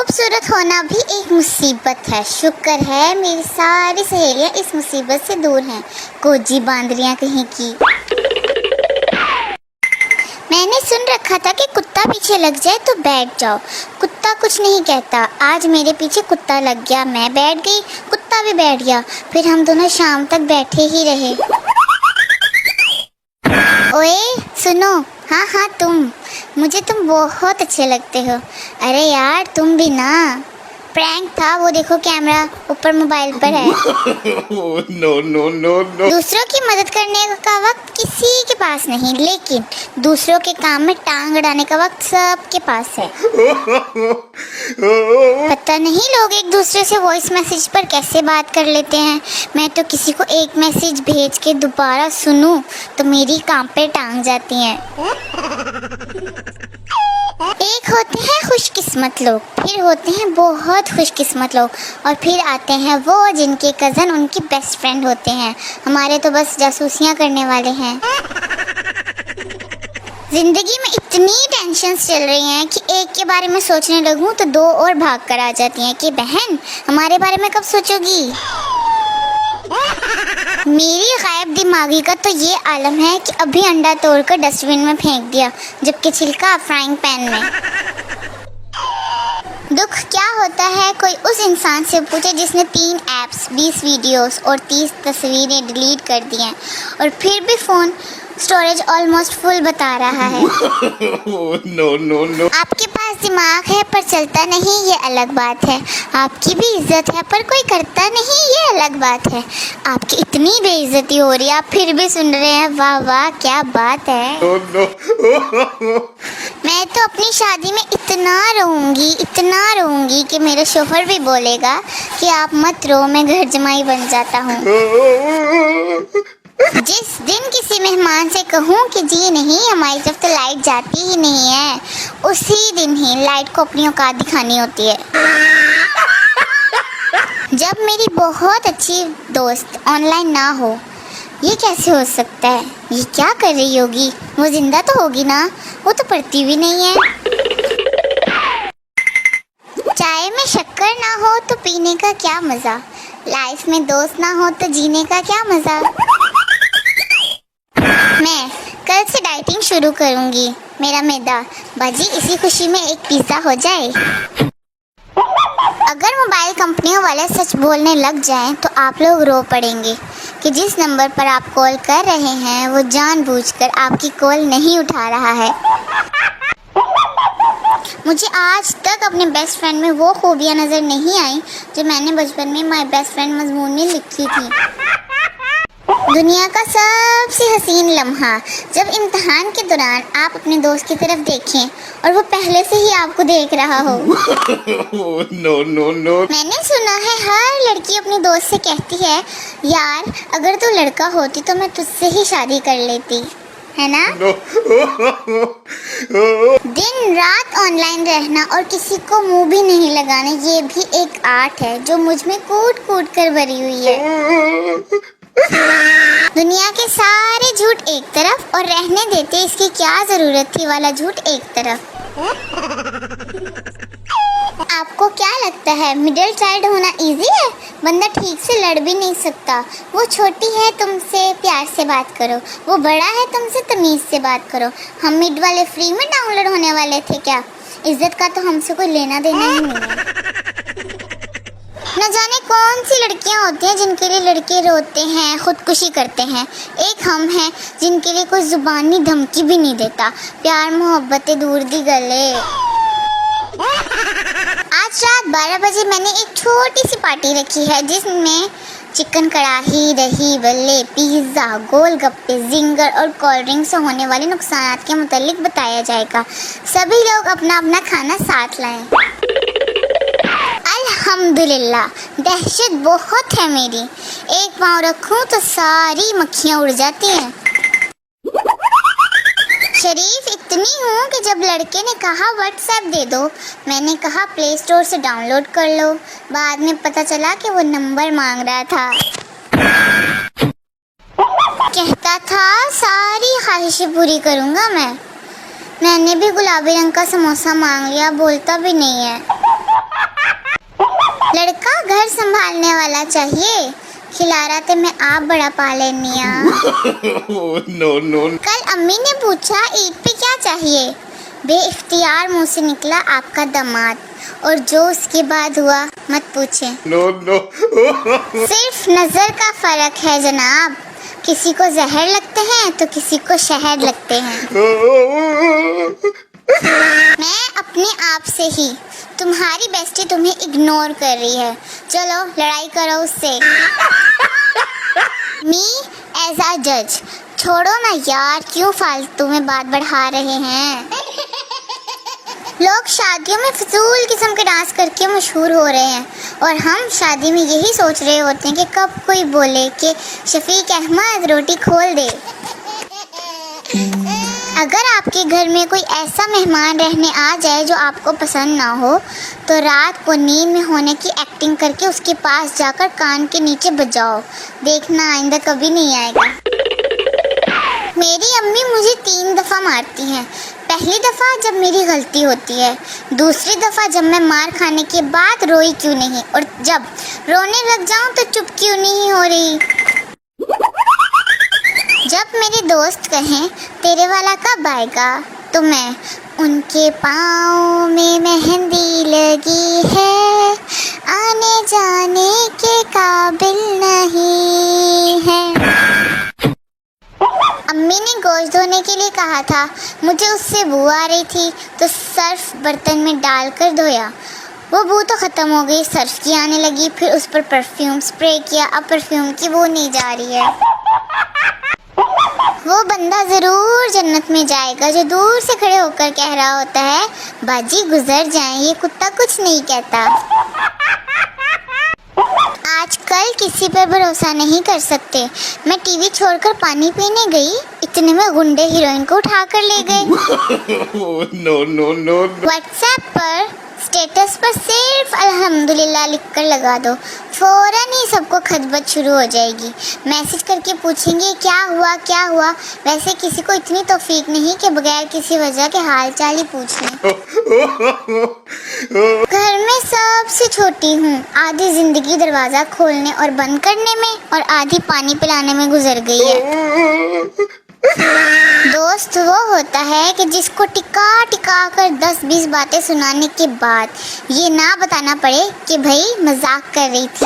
खूबसूरत होना भी एक मुसीबत है। शुक्र है मेरी सारी सहेलियां इस मुसीबत से दूर हैं। कोजी बांदरियां कहीं की। मैंने सुन रखा था कि कुत्ता पीछे लग जाए तो बैठ जाओ। कुत्ता कुछ नहीं कहता। आज मेरे पीछे कुत्ता लग गया, मैं बैठ गई, कुत्ता भी बैठ गया। फिर हम दोनों शाम तक बैठे ही रहे। ओए सुनो, हाँ मुझे तुम बहुत अच्छे लगते हो। अरे यार तुम भी ना। प्रैंक था वो, देखो कैमरा ऊपर मोबाइल पर है। No. दूसरों की मदद करने का वक्त किसी के पास नहीं, लेकिन दूसरों के काम में टांग अड़ाने का वक्त सबके पास है। पता नहीं लोग एक दूसरे से वॉइस मैसेज पर कैसे बात कर लेते हैं। मैं तो किसी को एक मैसेज भेज के दोबारा सुनूं तो मेरी काम पे टांग जाती हैं। एक होते हैं खुशकिस्मत लोग, फिर होते हैं बहुत खुशकिस्मत लोग, और फिर आते हैं वो जिनके कज़न उनकी बेस्ट फ्रेंड होते हैं। हमारे तो बस जासूसियां करने वाले हैं। जिंदगी में इतनी टेंशन्स चल रही हैं कि एक के बारे में सोचने लगूं तो दो और भाग कर आ जाती हैं कि बहन हमारे बारे में कब सोचोगी। मेरी गायब दिमागी का तो ये आलम है कि अभी अंडा तोड़कर डस्टबिन में फेंक दिया, जबकि छिलका फ्राइंग पैन में। दुख क्या होता है कोई उस इंसान से पूछे जिसने 3 ऐप्स, 20 वीडियोस और 30 तस्वीरें डिलीट कर दी हैं, और फिर भी फ़ोन स्टोरेज ऑलमोस्ट फुल बता रहा है। No. आपके पास दिमाग है पर चलता नहीं, ये अलग बात है। आपकी भी इज्जत है पर कोई करता नहीं, ये अलग बात है। आपकी इतनी बेइज्जती हो रही है, आप फिर भी सुन रहे हैं, वाह वाह क्या बात है। No. मैं तो अपनी शादी में इतना रोऊंगी कि मेरा शोहर भी बोलेगा कि आप मत रो, मैं घर जमाई बन जाता हूँ। जिस दिन किसी मेहमान से कहूँ कि जी नहीं हमारी तरफ तो लाइट जाती ही नहीं है, उसी दिन ही लाइट को अपनी औकात दिखानी होती है। जब मेरी बहुत अच्छी दोस्त ऑनलाइन ना हो, ये कैसे हो सकता है? ये क्या कर रही होगी? वो जिंदा तो होगी ना, वो तो पढ़ती भी नहीं है। चाय में शक्कर ना हो तो पीने का क्या मज़ा, लाइफ में दोस्त ना हो तो जीने का क्या मज़ा। मैं कल से डाइटिंग शुरू करूंगी। मेरा मैदा बाजी, इसी खुशी में एक पिज़्ज़ा हो जाए। अगर मोबाइल कंपनियों वाले सच बोलने लग जाएं तो आप लोग रो पड़ेंगे कि जिस नंबर पर आप कॉल कर रहे हैं वो जानबूझकर आपकी कॉल नहीं उठा रहा है। मुझे आज तक अपने बेस्ट फ्रेंड में वो खूबियाँ नज़र नहीं आई जो मैंने बचपन में माय बेस्ट फ्रेंड मजमून में लिखी थी। दुनिया का सबसे हसीन लम्हा, जब इम्तिहान के दौरान आप अपने दोस्त की तरफ देखें और वो पहले से ही आपको देख रहा हो। No. मैंने सुना है हर लड़की अपनी दोस्त से कहती है, यार अगर तू लड़का होती तो मैं तुझसे ही शादी कर लेती, है ना? दिन रात ऑनलाइन रहना और किसी को मुंह भी नहीं लगाना, ये भी एक आर्ट है जो मुझ में कूट कर भरी हुई है। दुनिया के सारे झूठ एक तरफ और रहने देते इसकी क्या जरूरत थी वाला झूठ एक तरफ। आपको क्या लगता है मिडिल चाइल्ड होना इजी है? बंदा ठीक से लड़ भी नहीं सकता। वो छोटी है तुमसे प्यार से बात करो, वो बड़ा है तुमसे तमीज से बात करो। हम मिड वाले फ्री में डाउनलोड होने वाले थे क्या? इज्जत का तो हमसे कोई लेना देना ही नहीं है। न जाने कौन सी लड़कियां होती हैं जिनके लिए लड़के रोते हैं, खुदकुशी करते हैं। एक हम हैं जिनके लिए कोई जुबानी धमकी भी नहीं देता, प्यार मोहब्बतें दूर दी गले। आज रात 12 बजे मैंने एक छोटी सी पार्टी रखी है जिसमें चिकन कढ़ाई, दही बल्ले, पिज़्ज़ा, गोलगप्पे, जिंगर और कोल्ड ड्रिंक से होने वाले नुकसान के मुतालिक बताया जाएगा। सभी लोग अपना अपना खाना साथ लाएं। अल्हम्दुलिल्लाह, दहशत बहुत है मेरी। एक पाँव रखूं तो सारी मक्खियाँ उड़ जाती हैं। शरीफ इतनी हूँ कि जब लड़के ने कहा व्हाट्सएप दे दो, मैंने कहा प्ले स्टोर से डाउनलोड कर लो। बाद में पता चला कि वो नंबर मांग रहा था। कहता था सारी ख्वाहिशें पूरी करूँगा मैं। मैंने भी गुलाबी रंग का समोसा मांग लिया, बोलता भी नहीं है। लड़का घर संभालने वाला चाहिए, खिला रहा थे मैं आप बड़ा पा लेनिया। Oh, no, no. कल अम्मी ने पूछा ईद पे क्या चाहिए, बेइख्तियार मुंह से निकला आपका दामाद, और जो उसके बाद हुआ मत पूछे। No, no. सिर्फ नजर का फर्क है जनाब, किसी को जहर लगते हैं तो किसी को शहद लगते हैं। मैं अपने आप से ही, तुम्हारी बेस्टी तुम्हें इग्नोर कर रही है, चलो लड़ाई करो उससे। मी एज अ जज, छोड़ो ना यार, क्यों फालतू में बात बढ़ा रहे हैं। लोग शादियों में फजूल किस्म के डांस करके मशहूर हो रहे हैं, और हम शादी में यही सोच रहे होते हैं कि कब कोई बोले कि शफीक अहमद रोटी खोल दे। अगर आपके घर में कोई ऐसा मेहमान रहने आ जाए जो आपको पसंद ना हो, तो रात को नींद में होने की एक्टिंग करके उसके पास जाकर कान के नीचे बजाओ, देखना आइंदा कभी नहीं आएगा। मेरी अम्मी मुझे 3 दफ़ा मारती हैं। पहली दफ़ा जब मेरी गलती होती है, दूसरी दफ़ा जब मैं मार खाने के बाद रोई क्यों नहीं, और जब रोने लग जाऊं तो चुप क्यों नहीं हो रही। जब मेरे दोस्त कहें तेरे वाला कब आएगा, तो मैं उनके पाँव में मेहंदी लगी है, आने जाने के काबिल नहीं है। अम्मी ने गोश्त धोने के लिए कहा था, मुझे उससे बू आ रही थी तो सर्फ बर्तन में डालकर धोया, वो बू तो ख़त्म हो गई, सर्फ की आने लगी, फिर उस पर परफ्यूम स्प्रे किया, अब परफ्यूम की बू नहीं जा रही है। वो बंदा ज़रूर जन्नत में जाएगा जो दूर से खड़े होकर कह रहा होता है, बाजी गुजर जाएं, ये कुत्ता कुछ नहीं कहता। आजकल किसी पर भरोसा नहीं कर सकते। मैं टीवी छोड़कर पानी पीने गई, इतने में गुंडे हीरोइन को उठा कर ले गए। Oh, no, no, no. WhatsApp पर स्टेटस पर सिर्फ अल्हम्दुलिल्लाह लिखकर लगा दो, फौरन ही सबको खतबत शुरू हो जाएगी। मैसेज करके पूछेंगे क्या हुआ। वैसे किसी को इतनी तौफीक नहीं कि बगैर किसी वजह के हाल चाल ही पूछ लें। घर में सबसे छोटी हूँ, आधी जिंदगी दरवाज़ा खोलने और बंद करने में और आधी पानी पिलाने में गुजर गई है। दोस्त वो होता है कि जिसको टिका कर 10-20 बातें सुनाने के बाद ये ना बताना पड़े कि भाई मजाक कर रही थी।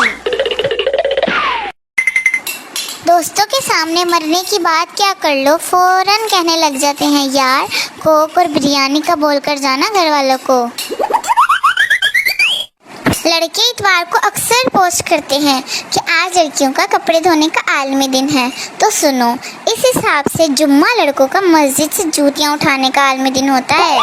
दोस्तों के सामने मरने की बात क्या कर लो, फौरन कहने लग जाते हैं यार कोक और बिरयानी का बोल कर जाना घर वालों को। लड़के इतवार को अक्सर पोस्ट करते हैं कि आज लड़कियों का कपड़े धोने का आलमी दिन है, तो सुनो, इस हिसाब से जुम्मा लड़कों का मस्जिद से जूतियाँ उठाने का आलमी दिन होता है।